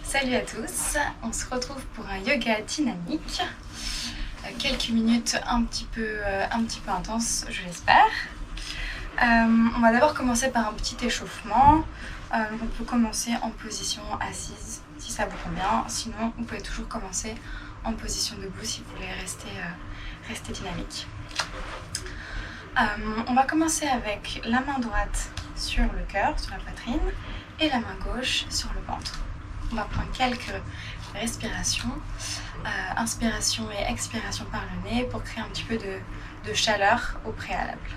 Salut à tous, on se retrouve pour un yoga dynamique. Quelques minutes un petit peu intenses, je l'espère. On va d'abord commencer par un petit échauffement. On peut commencer en position assise si ça vous convient. Sinon, vous pouvez toujours commencer en position debout si vous voulez rester dynamique. On va commencer avec la main droite sur le cœur, sur la poitrine, et la main gauche sur le ventre. On va prendre quelques respirations, inspiration et expiration par le nez pour créer un petit peu de chaleur au préalable.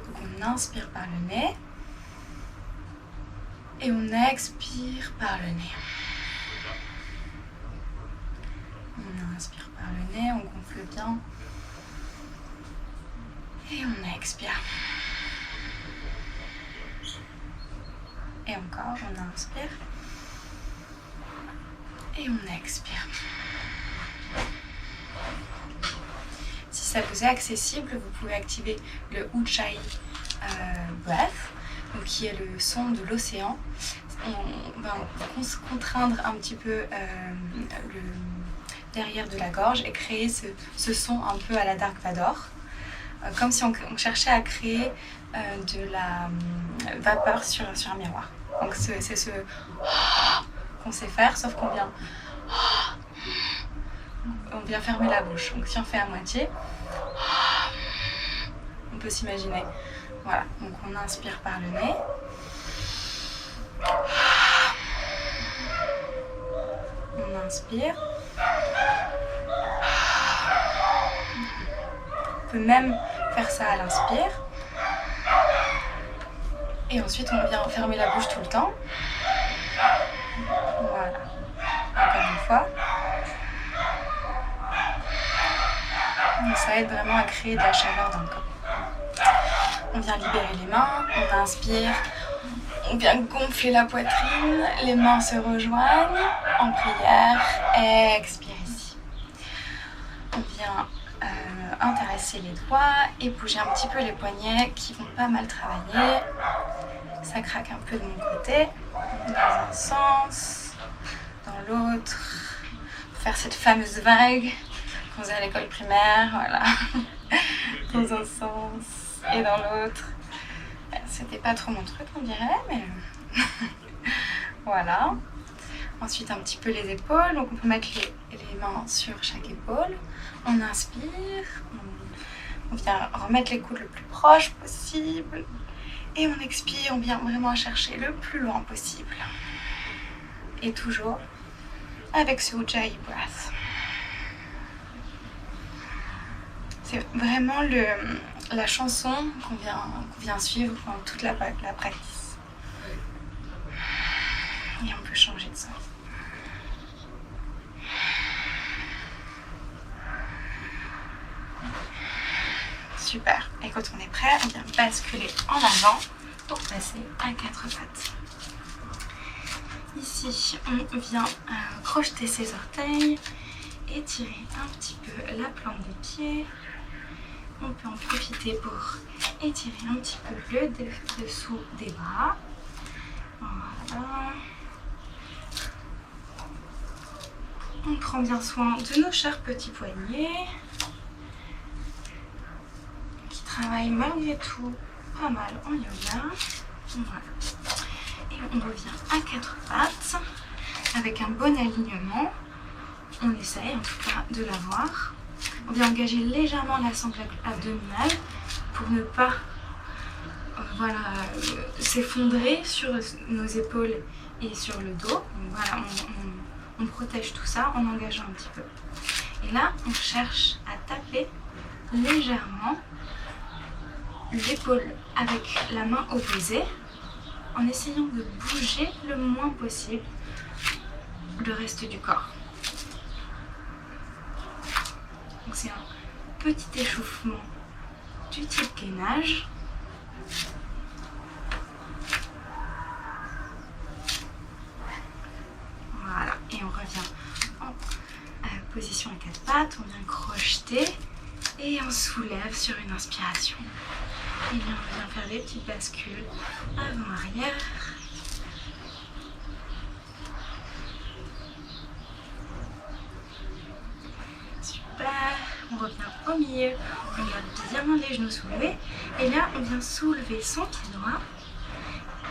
Donc on inspire par le nez et on expire par le nez. On inspire par le nez, on gonfle bien et on expire. Et encore, on inspire. Et on expire. Si ça vous est accessible, vous pouvez activer le Ujjayi Breath, donc qui est le son de l'océan. On va contraindre un petit peu le derrière de la gorge et créer ce son un peu à la Dark Vador, comme si on cherchait à créer de la vapeur sur un miroir. Donc c'est ce qu'on sait faire, sauf qu'on vient fermer la bouche. Donc si on fait à moitié, on peut s'imaginer. Voilà, donc on inspire par le nez. On inspire. On peut même faire ça à l'inspire. Et ensuite on vient fermer la bouche tout le temps. Voilà, encore une fois. Donc ça aide vraiment à créer de la chaleur dans le corps. On vient libérer les mains, on inspire, on vient gonfler la poitrine, les mains se rejoignent en prière, expire ici. On vient intéresser les doigts et bouger un petit peu les poignets qui vont pas mal travailler. Ça craque un peu de mon côté, dans un sens, dans l'autre. Faire cette fameuse vague qu'on faisait à l'école primaire, voilà. Dans un sens et dans l'autre. C'était pas trop mon truc, on dirait, mais voilà. Ensuite, un petit peu les épaules. Donc, on peut mettre les mains sur chaque épaule. On inspire. On vient remettre les coudes le plus proche possible. Et on expire, on vient vraiment chercher le plus loin possible. Et toujours avec ce Ujjayi Breath. C'est vraiment la chanson qu'on vient suivre pendant toute la practice. Et on peut changer de son. Super. Et quand on est prêt, on vient basculer en avant pour passer à 4 pattes. Ici, on vient crocheter ses orteils, étirer un petit peu la plante des pieds. On peut en profiter pour étirer un petit peu le dessous des bras. Voilà. On prend bien soin de nos chers petits poignets qui travaillent malgré tout pas mal en yoga. Voilà. Et on revient à 4 pattes avec un bon alignement. On essaye en tout cas de l'avoir. On vient engager légèrement la sangle abdominale pour ne pas s'effondrer sur nos épaules et sur le dos. Donc voilà, on protège tout ça en engageant un petit peu. Et là, on cherche à taper légèrement l'épaule avec la main opposée en essayant de bouger le moins possible le reste du corps. Donc c'est un petit échauffement du type gainage. Voilà, et on revient en position à 4 pattes, on vient crocheter et on soulève sur une inspiration. Et bien on vient faire des petites bascules avant-arrière. au milieu. On garde bien les genoux soulevés. Et là, on vient soulever son pied droit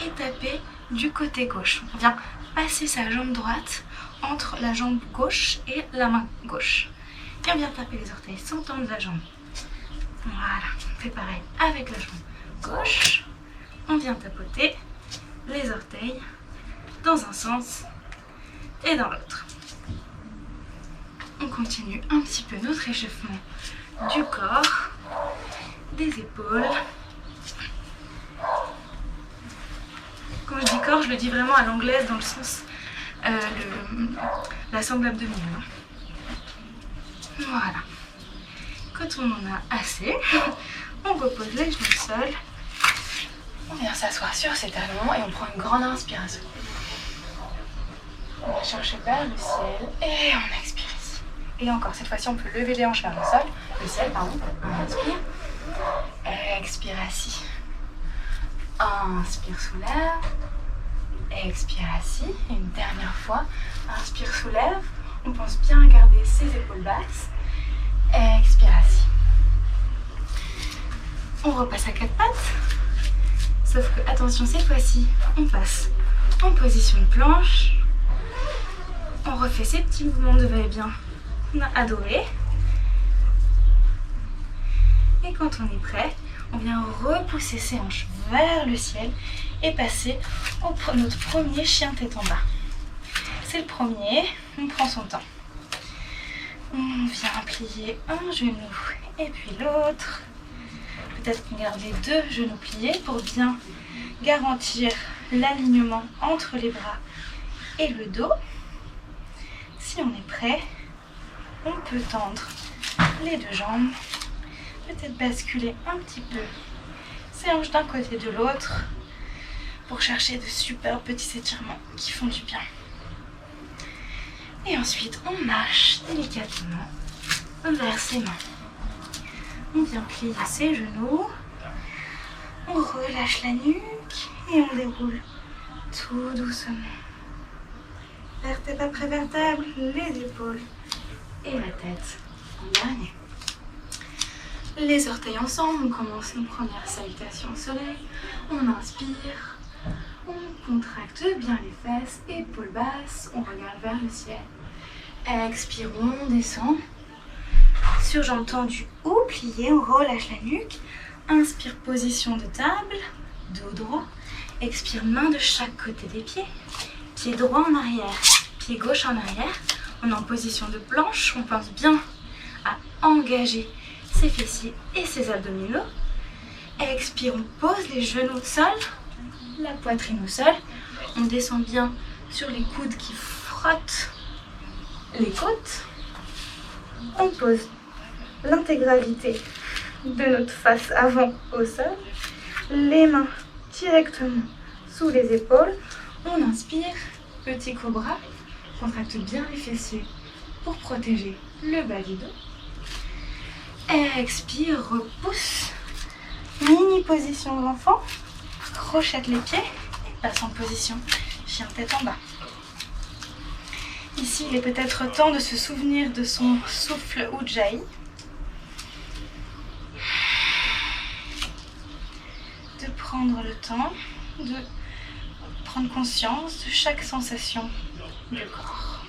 et taper du côté gauche. On vient passer sa jambe droite entre la jambe gauche et la main gauche. Et on vient taper les orteils sans tendre la jambe. Voilà, on fait pareil avec la jambe gauche. On vient tapoter les orteils dans un sens et dans l'autre. On continue un petit peu notre échauffement du corps, des épaules. Quand je dis corps, je le dis vraiment à l'anglaise dans le sens la sangle abdominale. Voilà. Quand on en a assez, on repose les genoux au sol. On vient s'asseoir sur ses talons et on prend une grande inspiration. On va chercher vers le ciel et on expire ici. Et encore, cette fois-ci, on peut lever les hanches vers le sol. Le ciel, pardon. On inspire. Expire assis. Inspire, soulève. Expire assis. Et une dernière fois. Inspire, soulève. On pense bien à garder ses épaules basses. Expire assis. On repasse à quatre pattes. Sauf que, attention, cette fois-ci, on passe en position de planche. On refait ces petits mouvements de va-et-vient qu'on a adorés. Et quand on est prêt, on vient repousser ses hanches vers le ciel et passer au notre premier chien tête en bas. C'est le premier, on prend son temps. On vient plier un genou et puis l'autre. Peut-être qu'on garde les deux genoux pliés pour bien garantir l'alignement entre les bras et le dos. Si on est prêt, on peut tendre les deux jambes, peut-être basculer un petit peu ses hanches d'un côté de l'autre pour chercher de super petits étirements qui font du bien. Et ensuite, on marche délicatement vers ses mains. On vient plier ses genoux, on relâche la nuque et on déroule tout doucement. Vertèbre après vertèbre, les épaules et la tête en dernier. Les orteils ensemble, on commence nos premières salutations au soleil. On inspire, on contracte bien les fesses, épaules basses, on regarde vers le ciel. Expire, on descend. Sur jambes tendues ou pliées, on relâche la nuque. Inspire, position de table, dos droit. Expire, main de chaque côté des pieds. Pied droit en arrière, pied gauche en arrière. On est en position de planche, on pense bien à engager ses fessiers et ses abdominaux. Expire, on pose les genoux au sol, la poitrine au sol. On descend bien sur les coudes qui frottent les côtes. On pose l'intégralité de notre face avant au sol. Les mains directement sous les épaules. On inspire, petit cobra. Contracte bien les fessiers pour protéger le bas du dos. Expire, repousse. Mini position de l'enfant. Crochette les pieds et passe en position chien tête en bas. Ici, il est peut-être temps de se souvenir de son souffle Ujjayi. De prendre le temps de prendre conscience de chaque sensation du corps.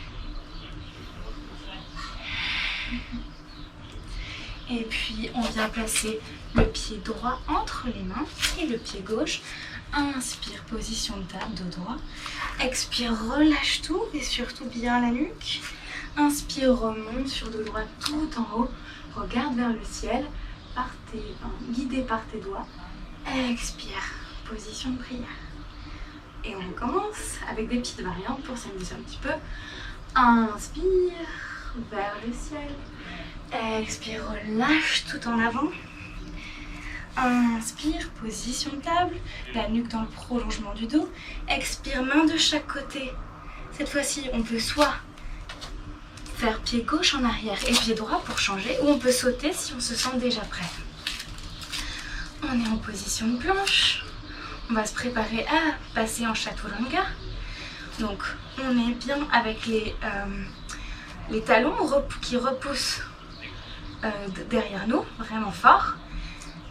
Et puis, on vient placer le pied droit entre les mains et le pied gauche. Inspire, position de table, dos droit. Expire, relâche tout et surtout bien la nuque. Inspire, remonte sur dos droit tout en haut. Regarde vers le ciel, guidé par tes doigts. Expire, position de prière. Et on recommence avec des petites variantes pour s'amuser un petit peu. Inspire, vers le ciel. Expire, relâche tout en avant. Inspire, position de table, la nuque dans le prolongement du dos. Expire, main de chaque côté. Cette fois-ci, on peut soit faire pied gauche en arrière et pied droit pour changer, ou on peut sauter si on se sent déjà prêt. On est en position de planche. On va se préparer à passer en chaturanga. Donc, on est bien avec les talons qui repoussent derrière nous, vraiment fort.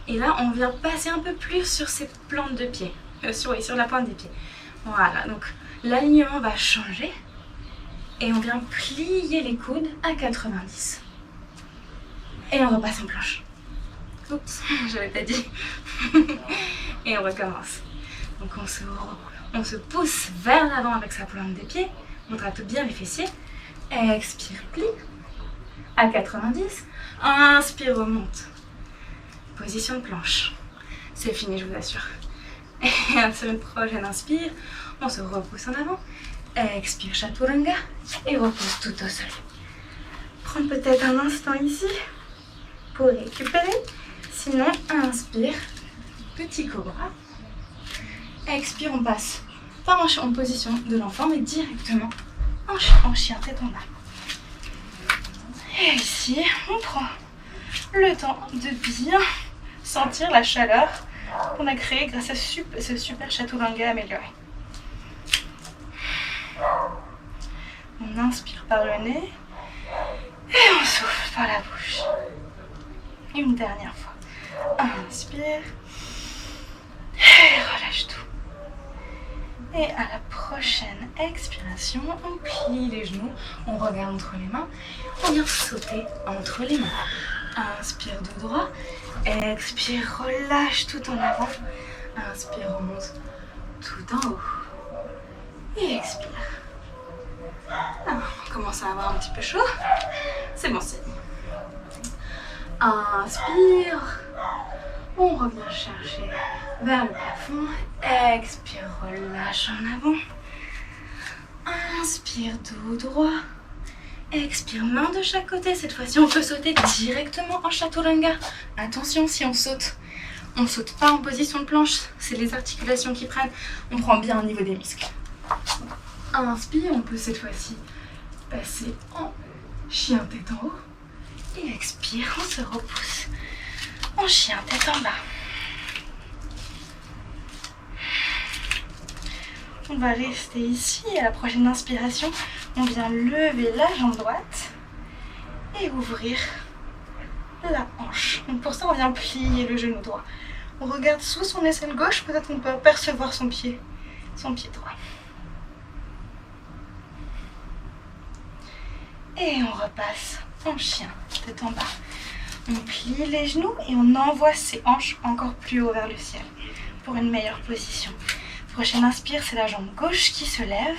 Et là, on vient passer un peu plus sur ces plantes de pied, sur la pointe des pieds. Voilà, donc l'alignement va changer et on vient plier les coudes à 90. Et on repasse en planche. Oups, j'avais pas dit. Et on recommence. Donc on se pousse vers l'avant avec sa plante des pieds. On traite bien les fessiers. Expire, plie à 90. Inspire, remonte. Position de planche. C'est fini, je vous assure. Et sur une prochaine inspire, on se repousse en avant. Expire, chaturanga. Et repose tout au sol. Prends peut-être un instant ici pour récupérer. Sinon, inspire, petit cobra. Expire, on passe pas en position de l'enfant, mais directement en chien tête en bas. Et ici, on prend le temps de bien sentir la chaleur qu'on a créée grâce à ce super chaturanga amélioré. On inspire par le nez et on souffle par la bouche. Une dernière fois. Inspire et relâche tout. Et à la prochaine expiration, on plie les genoux, on regarde entre les mains, on vient sauter entre les mains. Inspire de droit, expire, relâche tout en avant. Inspire, remonte tout en haut. Et expire. On commence à avoir un petit peu chaud. C'est bon signe. Inspire. On revient chercher vers le plafond. Expire, relâche en avant. Inspire, dos droit. Expire, main de chaque côté. Cette fois-ci, on peut sauter directement en chaturanga. Attention, si on saute pas en position de planche. C'est les articulations qui prennent. On prend bien au niveau des muscles. Inspire, on peut cette fois-ci passer en chien tête en haut. Et expire, on se repousse en chien tête en bas. On va rester ici. À la prochaine inspiration, on vient lever la jambe droite et ouvrir la hanche. Donc pour ça, on vient plier le genou droit. On regarde sous son aisselle gauche, peut-être qu'on peut apercevoir son pied droit. Et on repasse en chien, tête en bas. On plie les genoux et on envoie ses hanches encore plus haut vers le ciel pour une meilleure position. Prochaine inspire, c'est la jambe gauche qui se lève.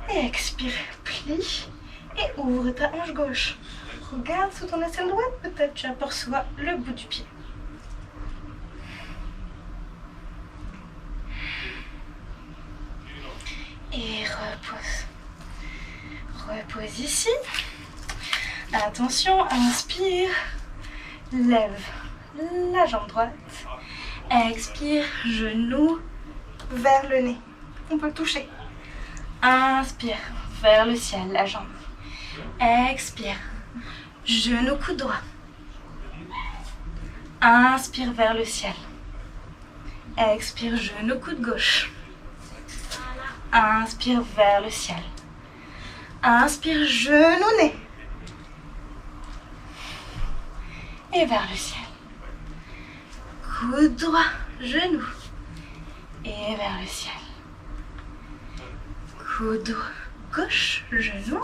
Et expire, plie et ouvre ta hanche gauche. Regarde sous ton aisselle droite, peut-être tu aperçois le bout du pied. Et repose. Repose ici. Attention, inspire. Lève la jambe droite. Expire, genou vers le nez. On peut le toucher. Inspire, vers le ciel, la jambe. Expire, genou coude droit. Inspire vers le ciel. Expire, genou coude gauche. Inspire vers le ciel. Inspire, genou nez. Et vers le ciel. Coude droit, genou. Et vers le ciel. Coude gauche, genou.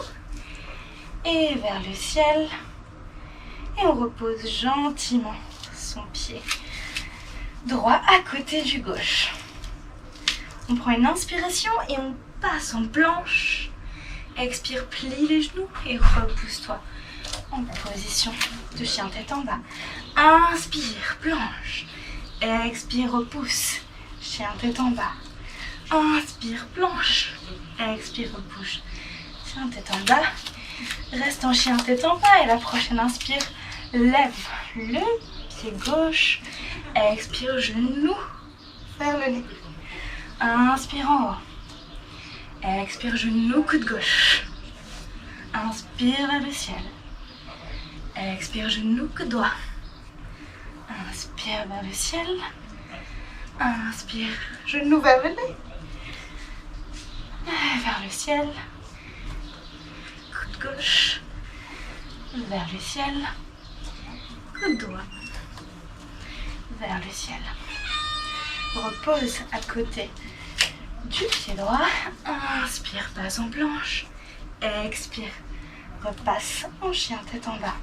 Et vers le ciel. Et on repose gentiment son pied droit à côté du gauche. On prend une inspiration et on passe en planche. Expire, plie les genoux et repousse-toi en position de chien tête en bas. Inspire, planche. Expire, repousse. Chien tête en bas. Inspire, planche. Expire, repousse. Chien tête en bas. Reste en chien tête en bas et la prochaine inspire. Lève le pied gauche. Expire, genou vers le nez. Inspire en haut. Expire, genou, coude gauche. Inspire vers le ciel. Expire, genou, coude droit. Inspire vers le ciel. Inspire, genou vers le nez. Vers le ciel. Coude gauche. Vers le ciel. coude droit vers le ciel. Repose à côté du pied droit. Inspire, passe en planche. Expire, repasse en chien tête en bas.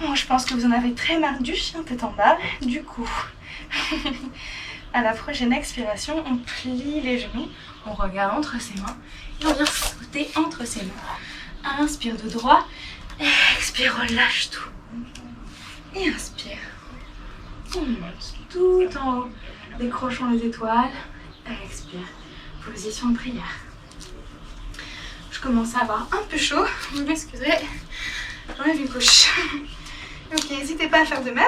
Bon, je pense que vous en avez très marre du chien tête en bas. Du coup, à la prochaine expiration, on plie les genoux, on regarde entre ses mains et on vient sauter entre ses mains. Inspire de droit, expire, relâche tout. Et inspire. On monte tout en haut, décrochons les étoiles. Expire, position de prière. Je commence à avoir un peu chaud, vous m'excuserez, j'enlève une couche. Ok, n'hésitez pas à faire de même.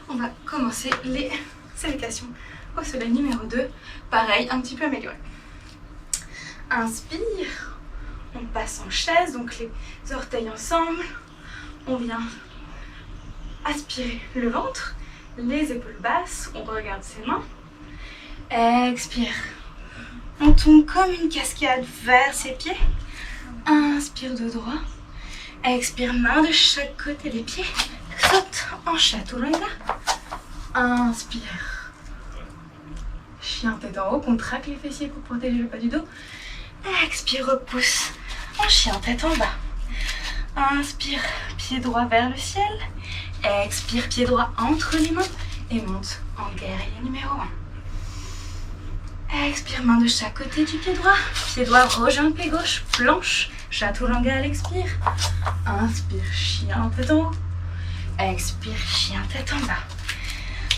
On va commencer les salutations au soleil numéro 2. Pareil, un petit peu amélioré. Inspire, on passe en chaise, donc les orteils ensemble. On vient aspirer le ventre, les épaules basses, on regarde ses mains. Expire. On tombe comme une cascade vers ses pieds. Inspire de droit. Expire, main de chaque côté des pieds. Saute en chaturanga. Inspire. Chien tête en haut, contracte les fessiers pour protéger le bas du dos. Expire, repousse en chien tête en bas. Inspire, pied droit vers le ciel. Expire, pied droit entre les mains et monte en guerrier numéro 1. Expire, main de chaque côté du pied droit. Pied droit rejoint le pied gauche, planche, chaturanga à l'expire. Inspire, chien tête en haut. Expire, chien tête en bas.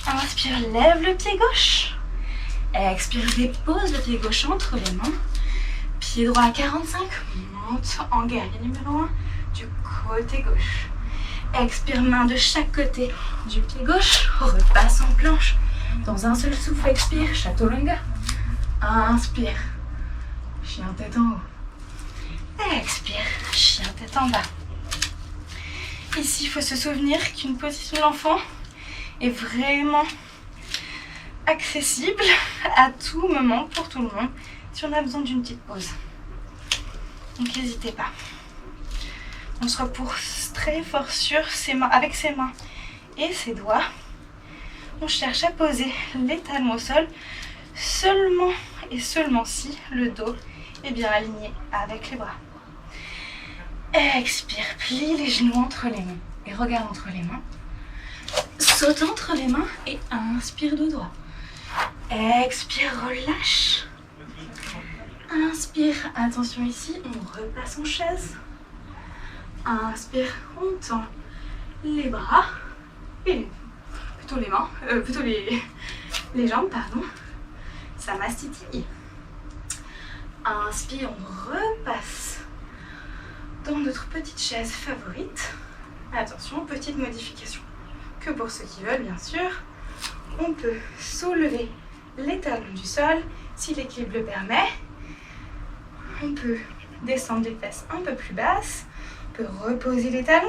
Inspire, lève le pied gauche. Expire, dépose le pied gauche entre les mains. Pied droit à 45, monte en guerrier numéro 1 du côté gauche. Expire, main de chaque côté du pied gauche, repasse en planche. Dans un seul souffle, expire, chaturanga. Inspire, chien tête en haut. Expire, chien tête en bas. Ici, il faut se souvenir qu'une position de l'enfant est vraiment accessible à tout moment, pour tout le monde, si on a besoin d'une petite pause. Donc n'hésitez pas. On se repose très fort sur ses mains, avec ses mains et ses doigts. On cherche à poser les talons au sol, seulement et seulement si le dos est bien aligné avec les bras. Expire, plie les genoux entre les mains et regarde entre les mains. Saute entre les mains et inspire de droit. Expire, relâche. Inspire, attention ici, on repasse en chaise. Inspire, on tend les bras et plutôt les mains, plutôt les jambes, pardon. Samastiti. Inspire, on repasse dans notre petite chaise favorite. Attention, petite modification que pour ceux qui veulent, bien sûr. On peut soulever les talons du sol si l'équilibre le permet. On peut descendre les fesses un peu plus basses. On peut reposer les talons.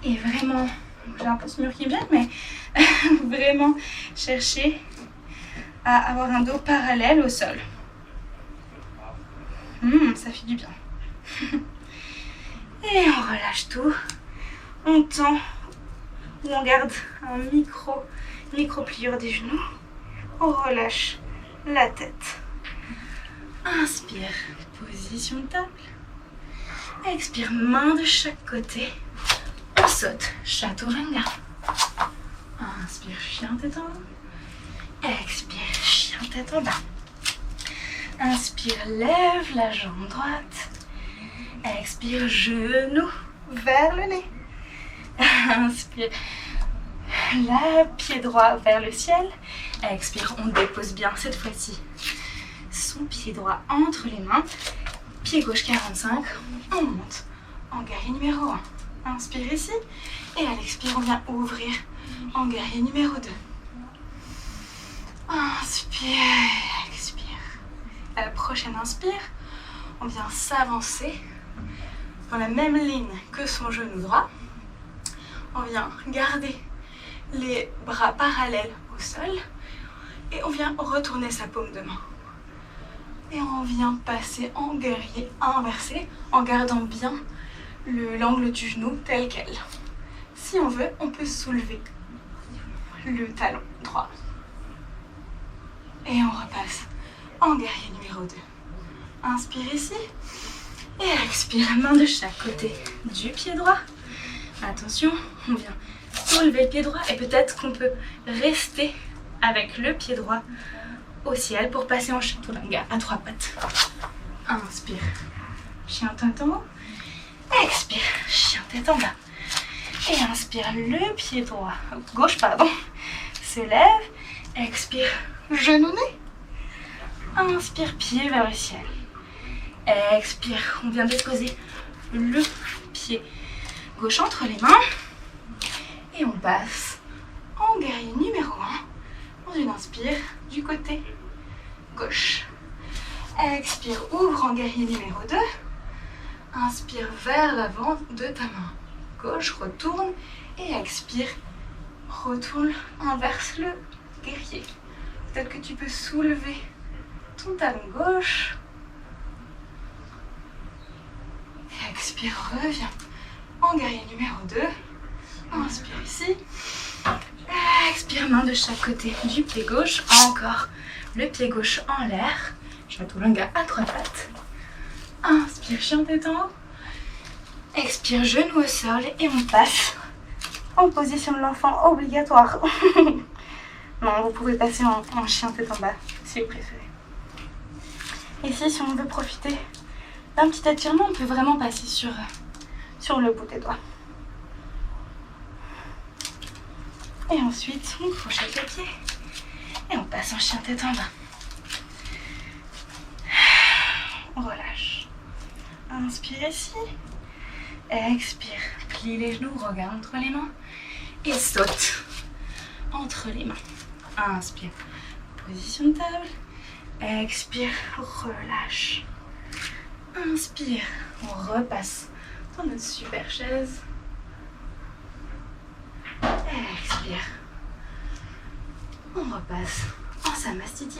Et vraiment, j'ai un peu ce mur qui est bien, mais vraiment chercher à avoir un dos parallèle au sol. Ça fait du bien. Et on relâche tout. On tend ou on garde un micro pliure des genoux. On relâche la tête. Inspire, position de table. Expire, main de chaque côté. On saute, chaturanga. Inspire, chien tête en haut. Expire, chien tête en bas. Inspire, lève la jambe droite. Expire, genou vers le nez. Inspire, le pied droit vers le ciel. Expire, on dépose bien cette fois-ci son pied droit entre les mains. Pied gauche 45, on monte en guerrier numéro 1. Inspire ici et à l'expire, on vient ouvrir en guerrier numéro 2. Inspire, expire. À la prochaine inspire, on vient s'avancer dans la même ligne que son genou droit. On vient garder les bras parallèles au sol et on vient retourner sa paume de main. Et on vient passer en guerrier inversé en gardant bien l'angle du genou tel quel. Si on veut, on peut soulever le talon droit. Et on repasse en guerrier numéro 2. Inspire ici. Et expire, main de chaque côté du pied droit. Attention, on vient soulever le pied droit et peut-être qu'on peut rester avec le pied droit au ciel pour passer en chaturanga à 3 pattes. Inspire, chien tête en haut. Expire, chien tête en bas. Et inspire, le pied droit, gauche pardon, se lève. Expire, genou nez. Inspire, pied vers le ciel. Expire, on vient déposer le pied gauche entre les mains. Et on passe en guerrier numéro 1. Dans une inspire du côté gauche. Expire, ouvre en guerrier numéro 2. Inspire vers l'avant de ta main gauche, retourne. Et expire, retourne, inverse le guerrier. Peut-être que tu peux soulever ton talon gauche. Et expire, reviens en guerrier numéro 2. Inspire ici. Expire, main de chaque côté du pied gauche. Encore le pied gauche en l'air. Chaturanga à 3 pattes. Inspire, chien tête en haut. Expire, genou au sol. Et on passe en position de l'enfant obligatoire. Non, vous pouvez passer en chien tête en bas si vous préférez. Ici, si on veut profiter d'un petit étirement, on peut vraiment passer sur le bout des doigts. Et ensuite, on crochette les pieds. Et on passe en chien tête en bas. On relâche. Inspire ici. Expire. Plie les genoux, regarde entre les mains. Et saute entre les mains. Inspire. Position de table. Expire. Relâche. Inspire. On repasse dans notre super chaise. Expire. On repasse en Samastiti.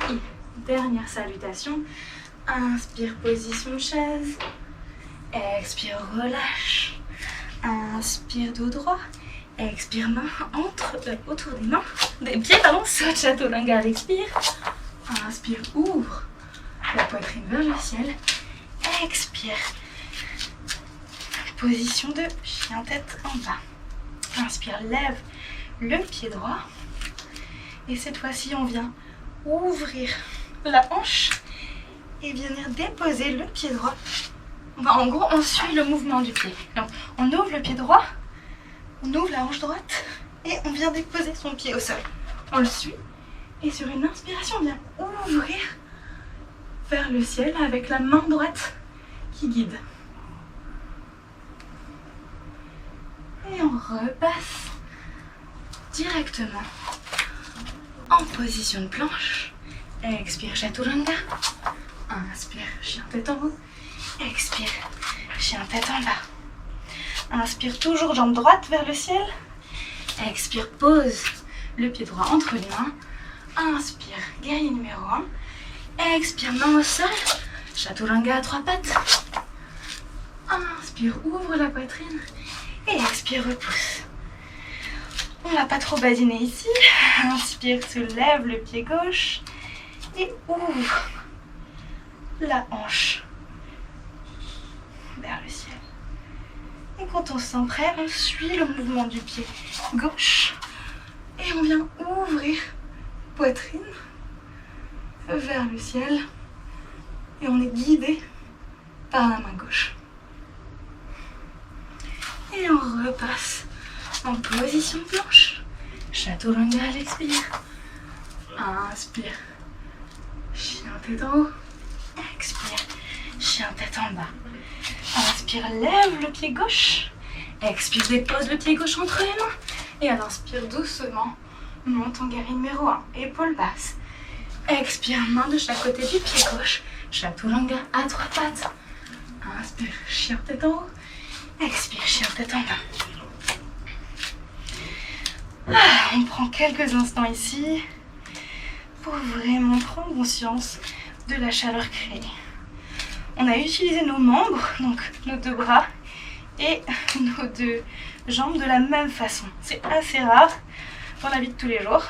Dernière salutation. Inspire, position de chaise. Expire, relâche. Inspire, dos droit. Expire, main autour des pieds, saute chaturanga à l'expire. Inspire, ouvre la poitrine vers le ciel. Expire. Position de chien tête en bas. Inspire, lève le pied droit. Et cette fois-ci, on vient ouvrir la hanche et venir déposer le pied droit. En gros, on suit le mouvement du pied. Donc, on ouvre le pied droit, on ouvre la hanche droite et on vient déposer son pied au sol. On le suit et sur une inspiration, on vient ouvrir vers le ciel avec la main droite qui guide. Et on repasse directement en position de planche. Expire, chaturanga. Inspire, chien tête en haut. Expire, chien tête en bas. Inspire, toujours jambe droite vers le ciel. Expire, pose le pied droit entre les mains. Inspire, guerrier numéro 1. Expire, main au sol. Chaturanga à 3 pattes. Inspire, ouvre la poitrine. Et expire, repousse. On va pas trop badiner ici. Inspire, soulève le pied gauche. Et ouvre la hanche vers le ciel. Et quand on se sent prêt, on suit le mouvement du pied gauche. Et on vient ouvrir poitrine vers le ciel. Et on est guidé par la main gauche. Et on repasse en position planche. Chaturanga à l'expire. Inspire. Chien tête en haut. Expire. Chien tête en bas. Inspire, lève le pied gauche. Expire, dépose le pied gauche entre les mains. Et à l'inspire doucement, monte en guerrier numéro 1. Épaule basse. Expire, main de chaque côté du pied gauche. Chaturanga à 3 pattes. Inspire, chien tête en haut. Expire, chien tête en bas. On prend quelques instants ici pour vraiment prendre conscience de la chaleur créée. On a utilisé nos membres, donc nos 2 bras et nos deux jambes de la même façon. C'est assez rare dans la vie de tous les jours.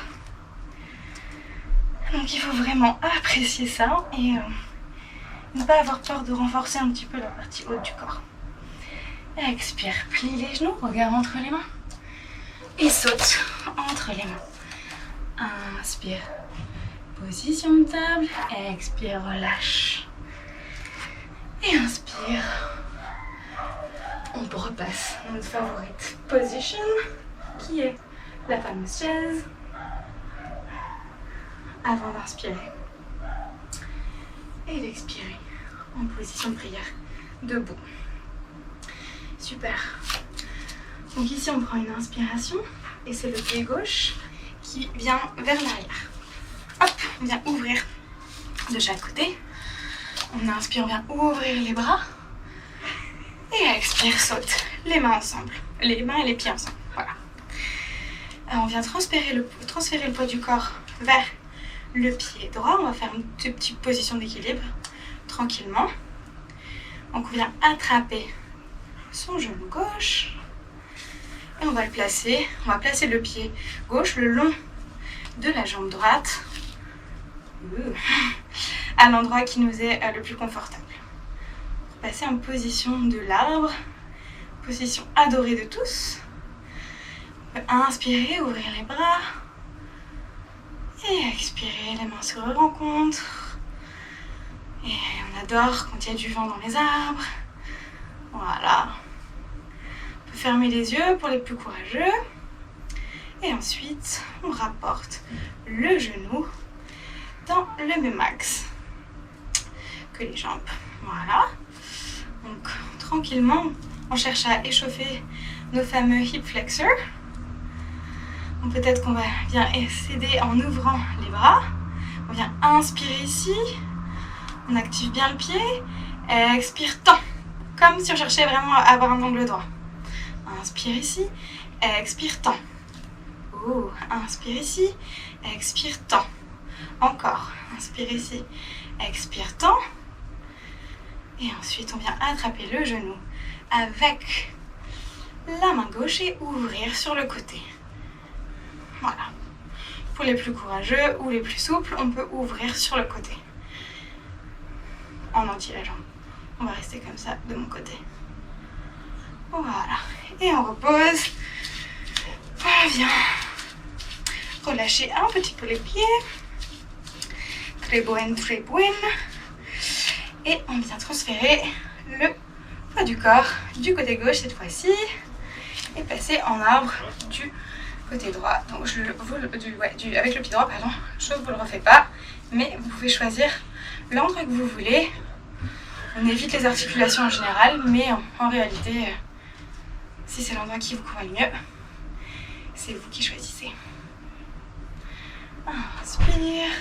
Donc il faut vraiment apprécier ça et ne pas avoir peur de renforcer un petit peu la partie haute du corps. Expire, plie les genoux, regarde entre les mains et saute entre les mains. Inspire, position de table, expire, relâche. Et inspire. On repasse notre favorite position qui est la fameuse chaise avant d'inspirer et d'expirer en position de prière debout. Super. Donc ici on prend une inspiration et c'est le pied gauche qui vient vers l'arrière. Hop, on vient ouvrir de chaque côté. On inspire, on vient ouvrir les bras. Et expire, saute les mains ensemble. Les mains et les pieds ensemble. Voilà. Alors on vient transférer le poids du corps vers le pied droit. On va faire une toute petite position d'équilibre tranquillement. Donc on vient attraper son genou gauche. Et on va le placer. On va placer le pied gauche le long de la jambe droite. À l'endroit qui nous est le plus confortable. Passer en position de l'arbre, position adorée de tous. On peut inspirer, ouvrir les bras et expirer, les mains se rencontrent. Et on adore quand il y a du vent dans les arbres. Voilà. On peut fermer les yeux pour les plus courageux. Et ensuite, on rapporte le genou dans le même axe que les jambes. Voilà. Donc tranquillement, on cherche à échauffer nos fameux hip flexors. Donc peut-être qu'on va bien s'aider en ouvrant les bras. On vient inspirer ici. On active bien le pied. Expire, tend. Comme si on cherchait vraiment à avoir un angle droit. Inspire ici. Expire, tend. Inspire ici. Expire, tend. Encore. Inspire ici. Expire, tend. Et ensuite, on vient attraper le genou avec la main gauche et ouvrir sur le côté. Voilà. Pour les plus courageux ou les plus souples, on peut ouvrir sur le côté. En entier la jambe. On va rester comme ça de mon côté. Voilà. Et on repose. On vient relâcher un petit peu les pieds. Très bon, très bon. Et on vient transférer le poids du corps du côté gauche cette fois-ci et passer en arbre du côté droit. Donc avec le pied droit, pardon, je ne vous le refais pas, mais vous pouvez choisir l'endroit que vous voulez. On évite les articulations en général, mais en réalité, si c'est l'endroit qui vous convient le mieux, c'est vous qui choisissez. Inspire.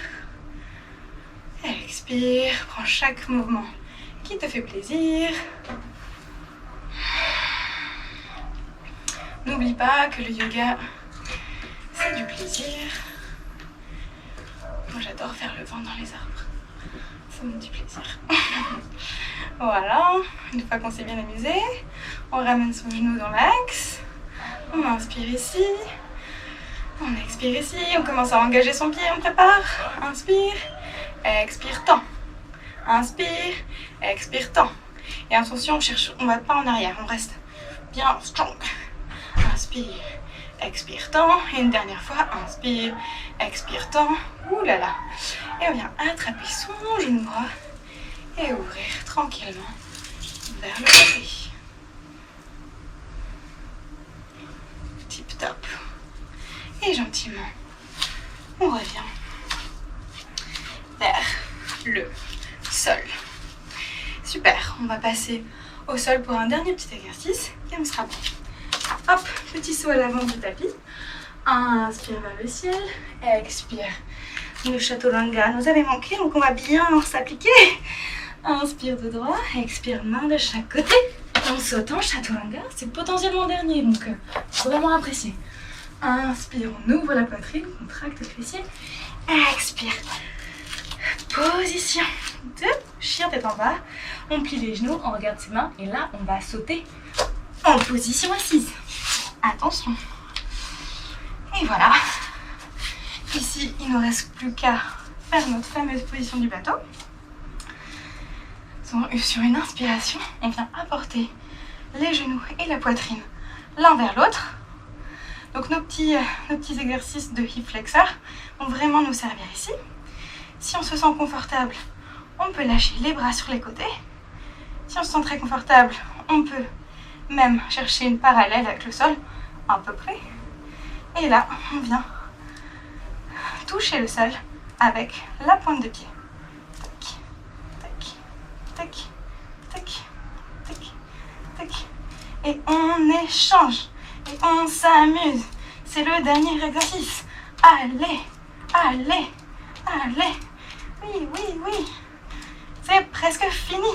Expire, prends chaque mouvement qui te fait plaisir. N'oublie pas que le yoga, c'est du plaisir. Moi, j'adore faire le vent dans les arbres. Ça me dit plaisir. Voilà, une fois qu'on s'est bien amusé, on ramène son genou dans l'axe. On inspire ici. On expire ici. On commence à engager son pied, on prépare. Inspire. Expire, tend. Inspire, expire, tend. Et attention, on ne va pas en arrière, on reste bien strong. Inspire, expire, tend. Et une dernière fois, inspire, expire, tend. Ouh là là. Et on vient attraper son genou droit et ouvrir tranquillement vers le côté. Tip top. Et gentiment, on revient vers le sol. Super, on va passer au sol pour un dernier petit exercice et on sera bon. Hop, petit saut à l'avant du tapis. Inspire vers le ciel, expire. Le chaturanga nous avait manqué, donc on va bien s'appliquer. Inspire de droit, expire main de chaque côté. On saute en chaturanga, c'est potentiellement dernier, donc faut vraiment apprécier. Inspire, on ouvre la poitrine, on contracte le fessier. Expire. Position de chien tête en bas. On plie les genoux, on regarde ses mains et là on va sauter en position assise. Attention. Et voilà. Ici, il ne nous reste plus qu'à faire notre fameuse position du bateau. Sur une inspiration, on vient apporter les genoux et la poitrine l'un vers l'autre. Donc nos petits exercices de hip flexor vont vraiment nous servir ici. Si on se sent confortable, on peut lâcher les bras sur les côtés. Si on se sent très confortable, on peut même chercher une parallèle avec le sol, à peu près. Et là, on vient toucher le sol avec la pointe de pied. Tac, tac, tac, tac, tac. Et on échange. Et on s'amuse. C'est le dernier exercice. Allez, allez, allez. Oui, oui, oui. C'est presque fini.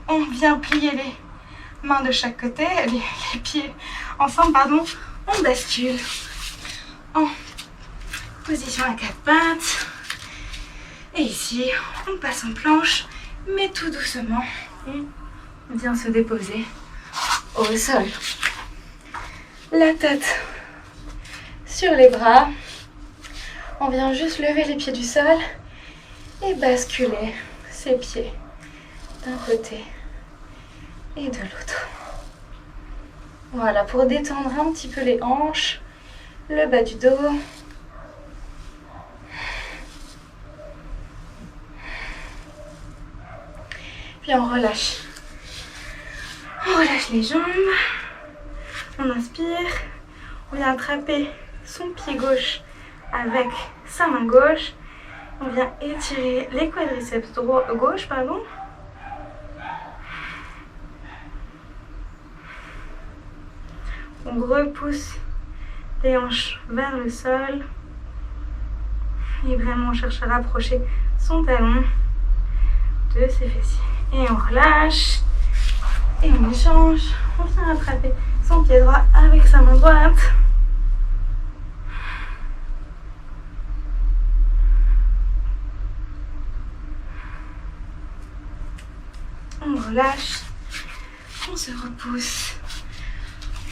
On vient plier les mains de chaque côté, les pieds ensemble, pardon. On bascule en position à quatre pattes. Et ici, on passe en planche, mais tout doucement. On vient se déposer au sol. La tête sur les bras. On vient juste lever les pieds du sol et basculer ses pieds d'un côté et de l'autre. Voilà, pour détendre un petit peu les hanches, le bas du dos. Puis on relâche. On relâche les jambes. On inspire. On vient attraper son pied gauche avec sa main gauche. On vient étirer les quadriceps gauche, pardon. On repousse les hanches vers le sol. Et vraiment, on cherche à rapprocher son talon de ses fessiers. Et on relâche. Et on échange. On vient attraper son pied droit avec sa main droite. On relâche. On se repousse.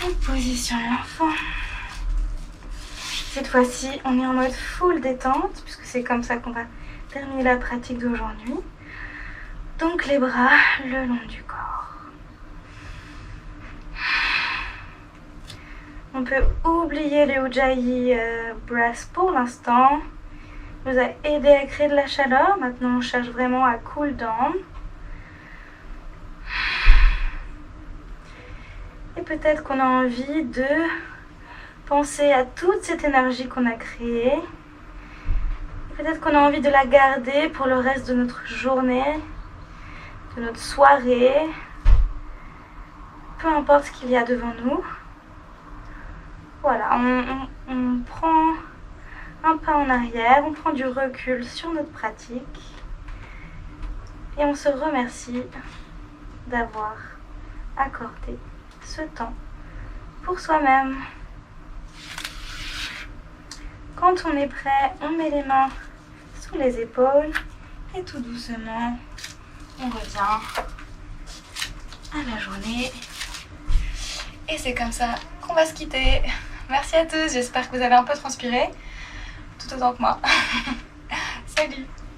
En position à l'enfant. Cette fois-ci, on est en mode full détente, puisque c'est comme ça qu'on va terminer la pratique d'aujourd'hui. Donc les bras le long du corps. On peut oublier le Ujjayi Breath pour l'instant. Il nous a aidé à créer de la chaleur. Maintenant, on cherche vraiment à cool down. Et peut-être qu'on a envie de penser à toute cette énergie qu'on a créée. Peut-être qu'on a envie de la garder pour le reste de notre journée, de notre soirée. Peu importe ce qu'il y a devant nous. Voilà, on prend un pas en arrière, on prend du recul sur notre pratique. Et on se remercie d'avoir accordé ce temps pour soi-même. Quand on est prêt, on met les mains sous les épaules et tout doucement, on revient à la journée. Et c'est comme ça qu'on va se quitter. Merci à tous, j'espère que vous avez un peu transpiré, tout autant que moi. Salut!